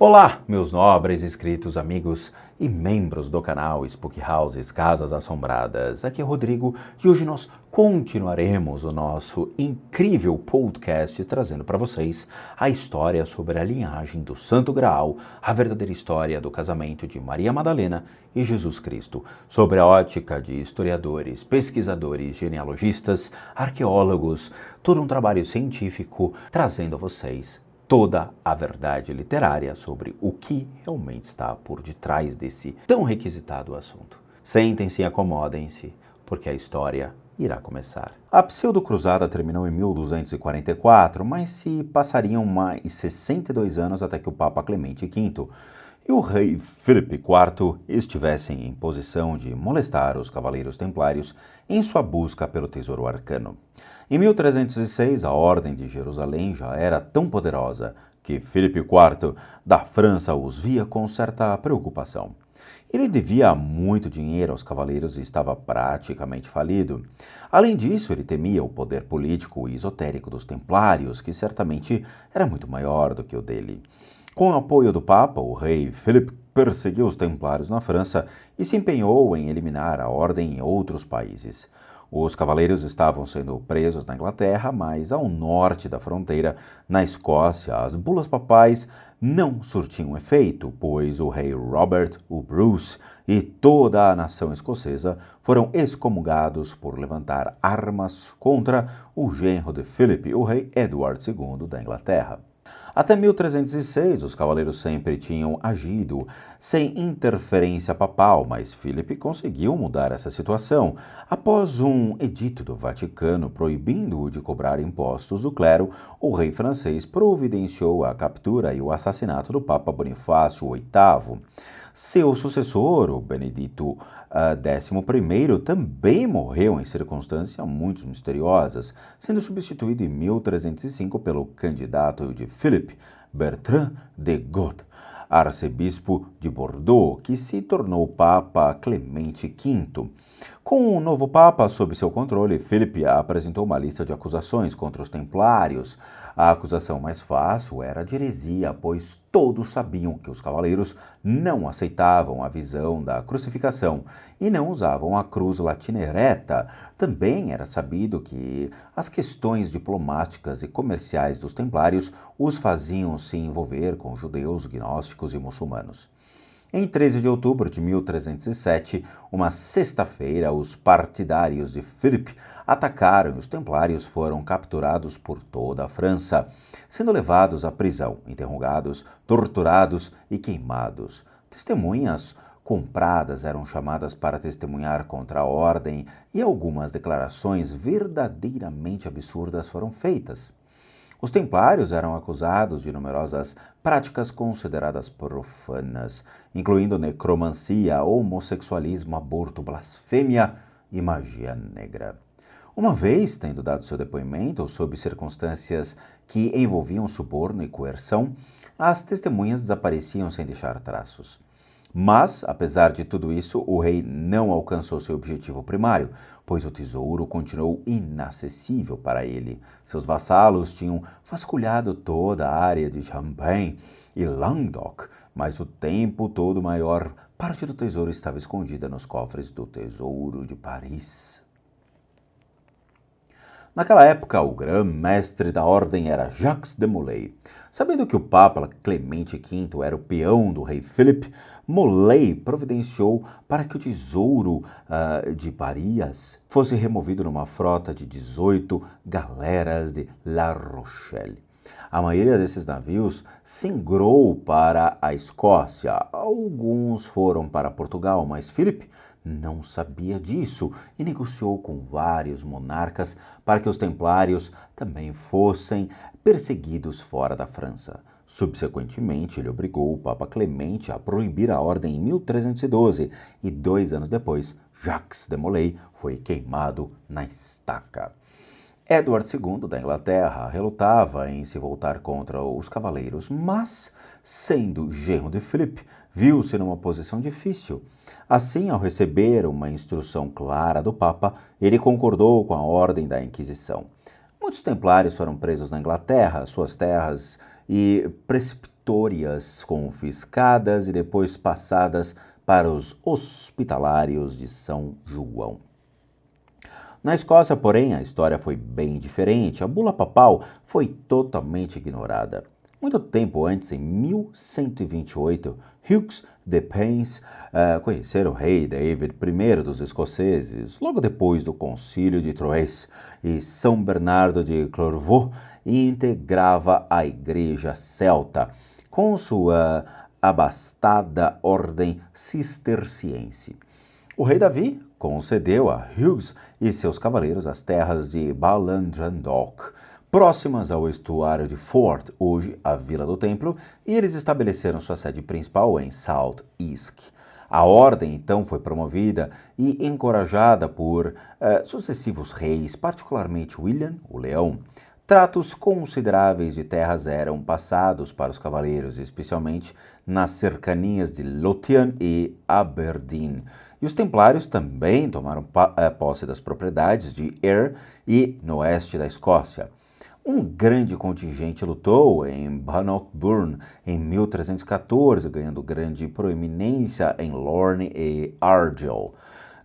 Olá, meus nobres inscritos, amigos e membros do canal Spook Houses Casas Assombradas. Aqui é Rodrigo e hoje nós continuaremos o nosso incrível podcast trazendo para vocês a história sobre a linhagem do Santo Graal, a verdadeira história do casamento de Maria Madalena e Jesus Cristo, sobre a ótica de historiadores, pesquisadores, genealogistas, arqueólogos, todo um trabalho científico trazendo a vocês toda a verdade literária sobre o que realmente está por detrás desse tão requisitado assunto. Sentem-se e acomodem-se, porque a história irá começar. A pseudo-cruzada terminou em 1244, mas se passariam mais 62 anos até que o Papa Clemente V e o rei Filipe IV estivessem em posição de molestar os cavaleiros templários em sua busca pelo tesouro arcano. Em 1306, a Ordem de Jerusalém já era tão poderosa que Filipe IV da França os via com certa preocupação. Ele devia muito dinheiro aos cavaleiros e estava praticamente falido. Além disso, ele temia o poder político e esotérico dos templários, que certamente era muito maior do que o dele. Com o apoio do Papa, o rei Filipe perseguiu os templários na França e se empenhou em eliminar a ordem em outros países. Os cavaleiros estavam sendo presos na Inglaterra, mas ao norte da fronteira, na Escócia, as bulas papais não surtiam efeito, pois o rei Robert, o Bruce e toda a nação escocesa foram excomungados por levantar armas contra o genro de Philip, o rei Edward II da Inglaterra. Até 1306, os cavaleiros sempre tinham agido sem interferência papal, mas Filipe conseguiu mudar essa situação. Após um edito do Vaticano proibindo-o de cobrar impostos do clero, o rei francês providenciou a captura e o assassinato do Papa Bonifácio VIII. Seu sucessor, o Benedito XI, também morreu em circunstâncias muito misteriosas, sendo substituído em 1305 pelo candidato de Philippe, Bertrand de Got, arcebispo de Bordeaux, que se tornou Papa Clemente V. Com o novo Papa sob seu controle, Filipe apresentou uma lista de acusações contra os templários. A acusação mais fácil era de heresia, pois todos sabiam que os cavaleiros não aceitavam a visão da crucificação e não usavam a cruz latina ereta. Também era sabido que as questões diplomáticas e comerciais dos templários os faziam se envolver com judeus, gnósticos e muçulmanos. Em 13 de outubro de 1307, uma sexta-feira, os partidários de Filipe atacaram e os templários foram capturados por toda a França, sendo levados à prisão, interrogados, torturados e queimados. Testemunhas compradas eram chamadas para testemunhar contra a ordem e algumas declarações verdadeiramente absurdas foram feitas. Os templários eram acusados de numerosas práticas consideradas profanas, incluindo necromancia, homossexualismo, aborto, blasfêmia e magia negra. Uma vez tendo dado seu depoimento sob circunstâncias que envolviam suborno e coerção, as testemunhas desapareciam sem deixar traços. Mas, apesar de tudo isso, o rei não alcançou seu objetivo primário, pois o tesouro continuou inacessível para ele. Seus vassalos tinham vasculhado toda a área de Champagne e Languedoc, mas o tempo todo maior parte do tesouro estava escondida nos cofres do Tesouro de Paris. Naquela época, o grão-mestre da ordem era Jacques de Molay. Sabendo que o Papa Clemente V era o peão do rei Philippe, Molay providenciou para que o tesouro de Paris fosse removido numa frota de 18 galeras de La Rochelle. A maioria desses navios singrou para a Escócia. Alguns foram para Portugal, mas Philippe não sabia disso e negociou com vários monarcas para que os templários também fossem perseguidos fora da França. Subsequentemente, ele obrigou o Papa Clemente a proibir a ordem em 1312 e 2 anos depois, Jacques de Molay foi queimado na estaca. Edward II da Inglaterra relutava em se voltar contra os cavaleiros, mas, sendo genro de Philippe, viu-se numa posição difícil. Assim, ao receber uma instrução clara do Papa, ele concordou com a ordem da Inquisição. Muitos templários foram presos na Inglaterra, suas terras, e vitórias confiscadas e depois passadas para os hospitalários de São João. Na Escócia, porém, a história foi bem diferente. A bula papal foi totalmente ignorada. Muito tempo antes, em 1128, Hughes de Paynes conhecera o rei David I dos escoceses, logo depois do concílio de Troyes, e São Bernardo de Clairvaux integrava a igreja celta, com sua abastada ordem cisterciense. O rei Davi concedeu a Hughes e seus cavaleiros as terras de Ballandrandoch, próximas ao estuário de Forth, hoje a Vila do Templo, e eles estabeleceram sua sede principal em South Esk. A ordem, então, foi promovida e encorajada por sucessivos reis, particularmente William, o Leão. Tratos consideráveis de terras eram passados para os cavaleiros, especialmente nas cercanias de Lothian e Aberdeen. E os templários também tomaram posse das propriedades de Ayr e no oeste da Escócia. Um grande contingente lutou em Bannockburn em 1314, ganhando grande proeminência em Lorne e Argyll.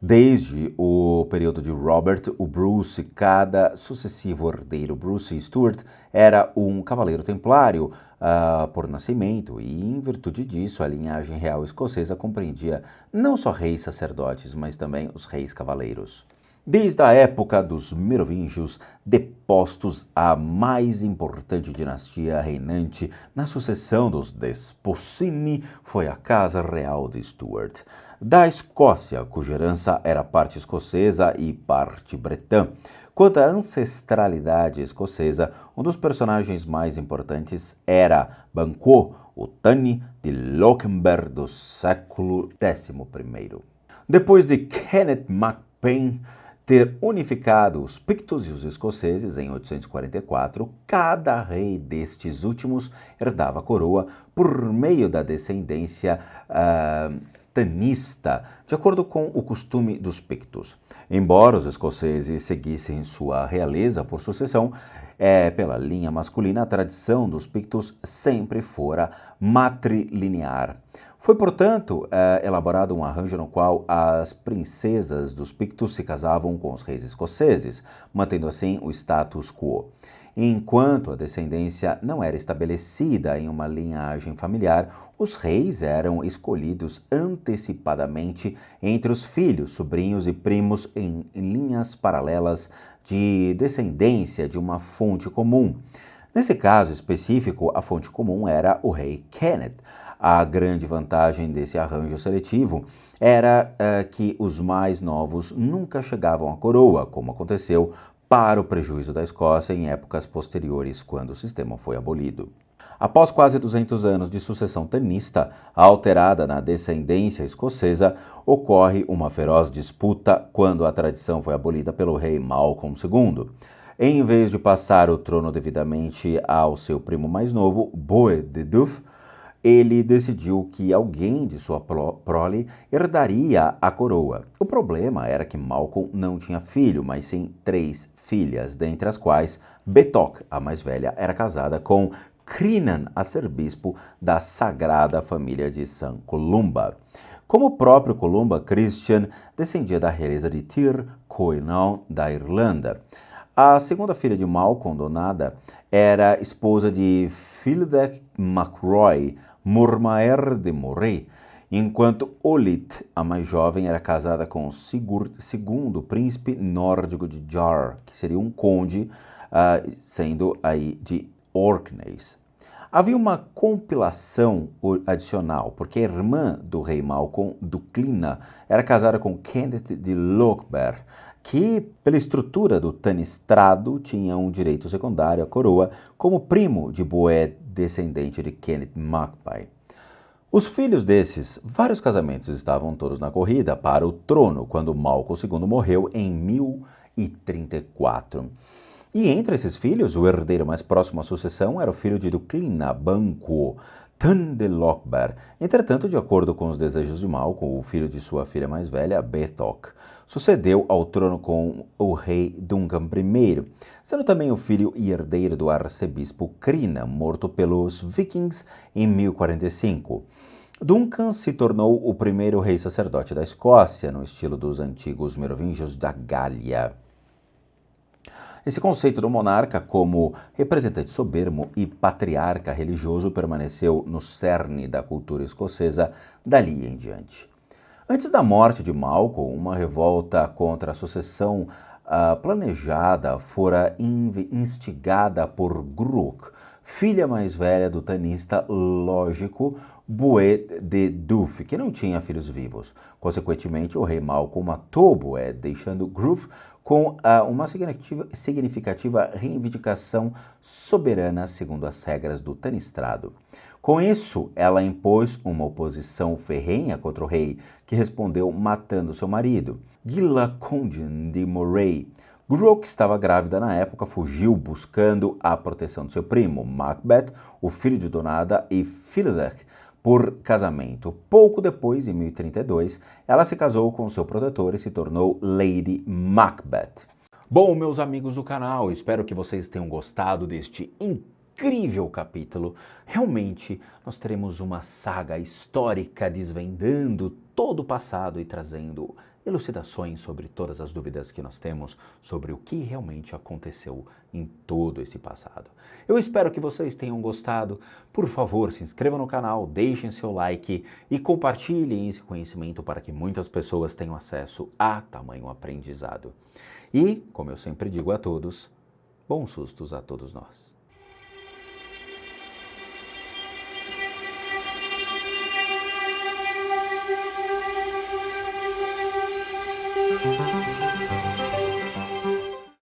Desde o período de Robert o Bruce, cada sucessivo herdeiro Bruce e Stuart era um cavaleiro templário por nascimento, e em virtude disso a linhagem real escocesa compreendia não só reis sacerdotes, mas também os reis cavaleiros. Desde a época dos Merovingios, depostos a mais importante dinastia reinante na sucessão dos Despossini foi a Casa Real de Stuart, da Escócia, cuja herança era parte escocesa e parte bretã. Quanto à ancestralidade escocesa, um dos personagens mais importantes era Banquo, o Thane de Lochinver do século XI. Depois de Kenneth MacPain ter unificado os pictos e os escoceses em 844, cada rei destes últimos herdava a coroa por meio da descendência tanista, de acordo com o costume dos pictos. Embora os escoceses seguissem sua realeza por sucessão, pela linha masculina, a tradição dos pictos sempre fora matrilinear. Foi, portanto, elaborado um arranjo no qual as princesas dos pictos se casavam com os reis escoceses, mantendo assim o status quo. Enquanto a descendência não era estabelecida em uma linhagem familiar, os reis eram escolhidos antecipadamente entre os filhos, sobrinhos e primos em linhas paralelas de descendência de uma fonte comum. Nesse caso específico, a fonte comum era o rei Kenneth. A grande vantagem desse arranjo seletivo era que os mais novos nunca chegavam à coroa, como aconteceu para o prejuízo da Escócia em épocas posteriores, quando o sistema foi abolido. Após quase 200 anos de sucessão tanista, alterada na descendência escocesa, ocorre uma feroz disputa quando a tradição foi abolida pelo rei Malcolm II. Em vez de passar o trono devidamente ao seu primo mais novo, Boe de Duff, ele decidiu que alguém de sua prole herdaria a coroa. O problema era que Malcolm não tinha filho, mas sim 3 filhas, dentre as quais Betoc, a mais velha, era casada com Crinan, arcebispo da Sagrada Família de São Columba. Como o próprio Columba, Christian descendia da realeza de Tir Coinan da Irlanda. A segunda filha de Malcolm, Donada, era esposa de Phildech MacRoy, Mormaer de Moray, enquanto Olit, a mais jovem, era casada com Sigurd II, príncipe nórdico de Jar, que seria um conde, sendo aí de Orkneys. Havia uma compilação adicional, porque a irmã do rei Malcolm, Duclina, era casada com Kenneth de Lochinver, que, pela estrutura do Tanistrado, tinha um direito secundário à coroa como primo de Boed, descendente de Kenneth MacPain. Os filhos desses vários casamentos estavam todos na corrida para o trono quando Malcolm II morreu em 1034. E entre esses filhos, o herdeiro mais próximo à sucessão era o filho de Duclina, Banquo. Tandilokbar. Entretanto, de acordo com os desejos de Malcolm, o filho de sua filha mais velha, Bethok, sucedeu ao trono com o rei Duncan I, sendo também o filho e herdeiro do arcebispo Crina, morto pelos vikings em 1045. Duncan se tornou o primeiro rei sacerdote da Escócia, no estilo dos antigos merovingios da Gália. Esse conceito do monarca como representante soberbo e patriarca religioso permaneceu no cerne da cultura escocesa dali em diante. Antes da morte de Malcolm, uma revolta contra a sucessão planejada fora instigada por Gruach, filha mais velha do tenista lógico Bued de Duf, que não tinha filhos vivos. Consequentemente, o rei Malcolm matou Bued, deixando Gruach com uma significativa reivindicação soberana segundo as regras do tenistrado. Com isso, ela impôs uma oposição ferrenha contra o rei, que respondeu matando seu marido, Gilla Condin de Moray. Gruach estava grávida na época, fugiu buscando a proteção de seu primo, Macbeth, o filho de Donada e Philidach, por casamento. Pouco depois, em 1032, ela se casou com seu protetor e se tornou Lady Macbeth. Bom, meus amigos do canal, espero que vocês tenham gostado deste incrível capítulo. Realmente, nós teremos uma saga histórica desvendando todo o passado e trazendo elucidações sobre todas as dúvidas que nós temos sobre o que realmente aconteceu em todo esse passado. Eu espero que vocês tenham gostado. Por favor, se inscrevam no canal, deixem seu like e compartilhem esse conhecimento para que muitas pessoas tenham acesso a tamanho aprendizado. E, como eu sempre digo a todos, bons sustos a todos nós. Thank you.